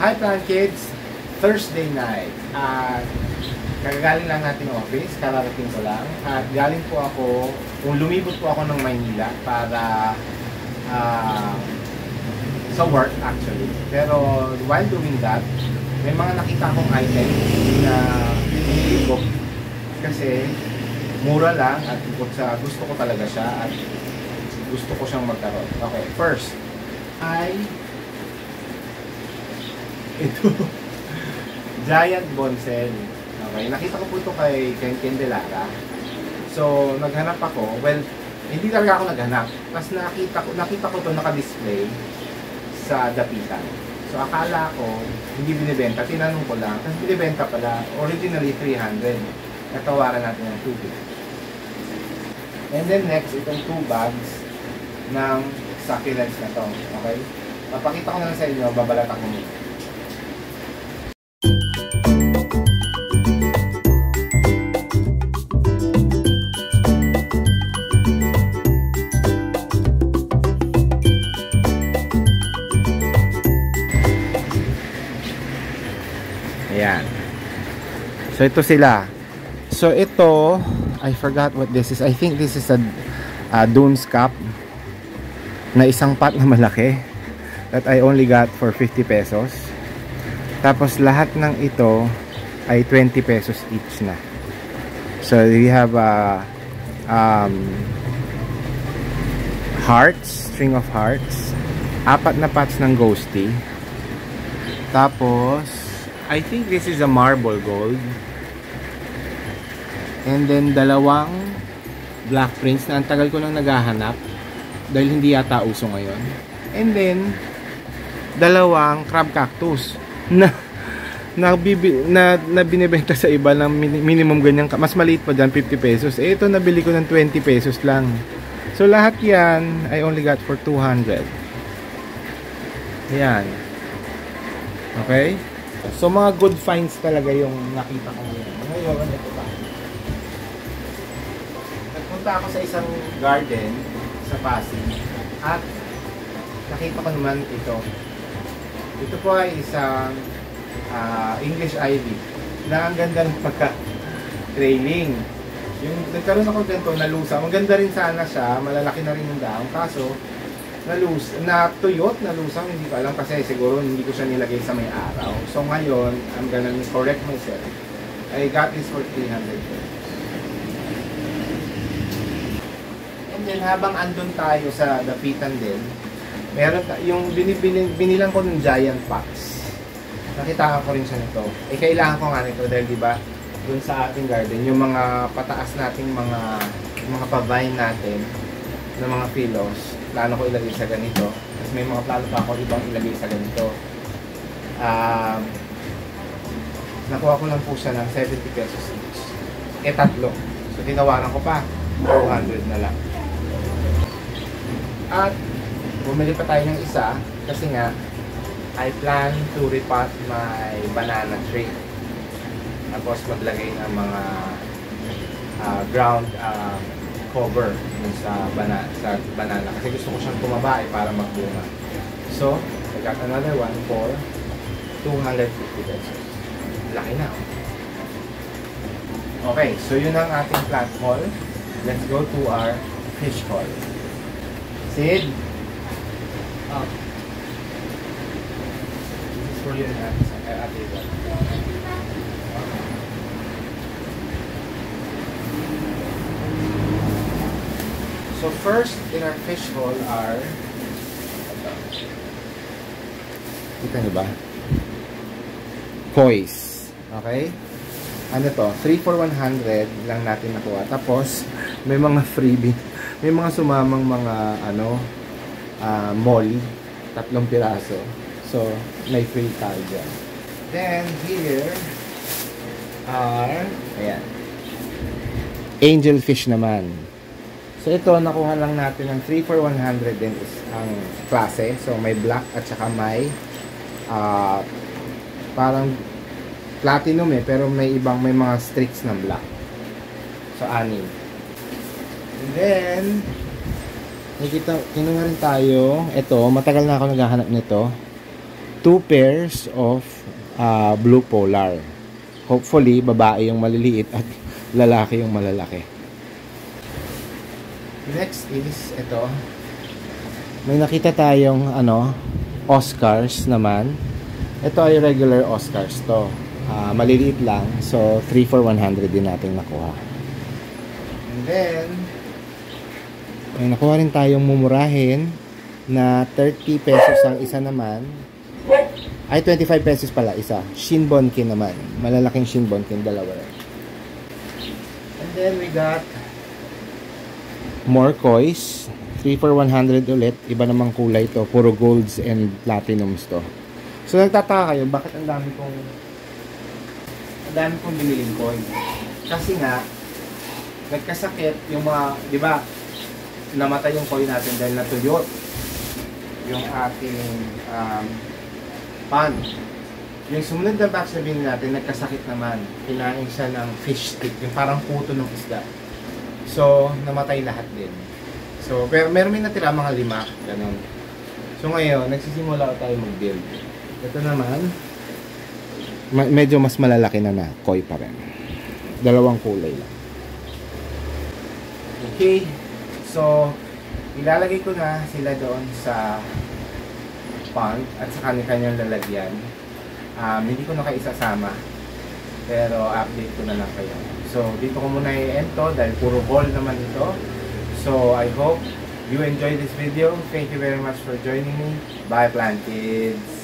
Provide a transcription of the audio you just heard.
Hi Plan Kids! Thursday night. Kagagaling lang natin ng office, kararating ko lang. At galing po ako, lumibot po ako ng Maynila para sa work actually. Pero while doing that, may mga nakita akong item na pinili ko kasi mura lang at gusto ko talaga siya at gusto ko siyang magkaroon. Okay, first ay ito. Giant bonsai. Okay, nakita ko po ito kay Ken Candelara. So, naghanap ako. Well, hindi talaga ako naghanap. Mas nakita ko ito naka-display sa dapitan. So, akala ko hindi binibenta. Tinanong ko lang. Tapos binibenta pala. Originally 300. Natawaran natin ng 250. And then next, itong 2 bags ng succulents na to. Okay? Papakita ko na lang sa inyo. Babalat ako nito. Ayan. So ito sila. So ito, I forgot what this is. I think this is a Dunes cup na isang pot na malaki that I only got for 50 pesos. Tapos lahat ng ito ay 20 pesos each na. So we have hearts, string of hearts, 4 na pots ng ghosty. Tapos I think this is a marble gold. And then 2 black prints na ang tagal ko nang naghahanap dahil hindi yata uso ngayon. And then 2 crab cactus na binibenta sa iba ng minimum ganyan, mas maliit pa dyan, 50 pesos. Eh ito nabili ko ng 20 pesos lang. So lahat yan I only got for 200. Ayan. Okay? So mga good finds talaga yung nakita ko ngayon. Ngayon, ito pa. Nagpunta ako sa isang garden sa Pasig at nakita ko naman ito. Ito po ay isang English ivy na ang ganda ng pagka-trailing. Yung nagkaroon ako ganito, nalusa. Maganda rin sana siya, malalaki na rin yung dahon. Kaso, natuyot, nalusang, hindi ko alam kasi siguro hindi ko siya nilagay sa may araw. So ngayon, I'm gonna correct myself. I got this for 300 pesos. And then habang andun tayo sa dapitan din, meron yung binilang ko ng giant pots. Nakita ko rin siya nito. Eh kailangan ko nga nito dahil diba, dun sa ating garden, yung mga pataas nating mga pavine natin ng mga philos, plano ko ilagay sa ganito. Tapos may mga plano pa ako ibang ilagay sa ganito. Nakuha ko lang po siya ng 70 pesos each. Eh 3. So tinawaran ko pa. 200 na lang. At bumili pa tayo ng isa kasi nga I plan to repot my banana tree. Tapos maglagay ng mga ground cover sa banana kasi gusto ko siyang tumaba para magbunga. So, I got another one for 250 pesos. Laki na. Okay, so yun ang ating plant haul. Let's go to our fish haul. Sid! This is for you and Ate. So first in our fish haul are, kita niyo ba? Kois. Okay? Ano to? 3 for 100 lang natin nakuha. Tapos may mga freebie. May mga sumamang mga molly. 3 piraso. So may free tayo dyan. Then here are, ayan, angel fish naman. So ito, nakuha lang natin ng 3 for 100 din is ang klase. So may black at saka may parang platinum pero may mga streaks ng black. So 6. And then kinuha rin tayo. Ito, matagal na ako naghahanap nito. 2 pairs of blue polar. Hopefully, babae yung maliliit at lalaki yung malalaki. Next is ito. May nakita tayong Oscars naman. Ito ay regular Oscars to. Maliliit lang. So, 3 for 100 din natin nakuha. And then, may nakuha rin tayong mumurahin na 30 pesos ang isa naman. Ay, 25 pesos pala isa. Shinbonkin naman. Malalaking Shinbonkin, dalawa. And then we got more kois. 3 for 100 ulit. Iba namang kulay to. Puro golds and platinums to. So, nagtataka kayo, bakit ang dami kong biniling coin? Kasi nga, nagkasakit yung mga, di ba, namatay yung coin natin dahil natuyot yung ating pan. Yung sumunod na batch na binili natin, nagkasakit naman. Kinain siya ng fish stick, yung parang puto ng isda. So, namatay lahat din. So, pero meron may natira mga 5, ganun. So, ngayon, nagsisimula tayo mag-build. Ito naman, medyo mas malalaki na koi pa rin. Dalawang kulay lang. Okay. So, ilalagay ko na sila doon sa pond at sa kanyang lalagyan. Hindi ko na kayo isasama. Pero, update ko na lang kayo. So, dito ko muna i-end to dahil puro haul naman ito. So, I hope you enjoyed this video. Thank you very much for joining me. Bye, plant kids!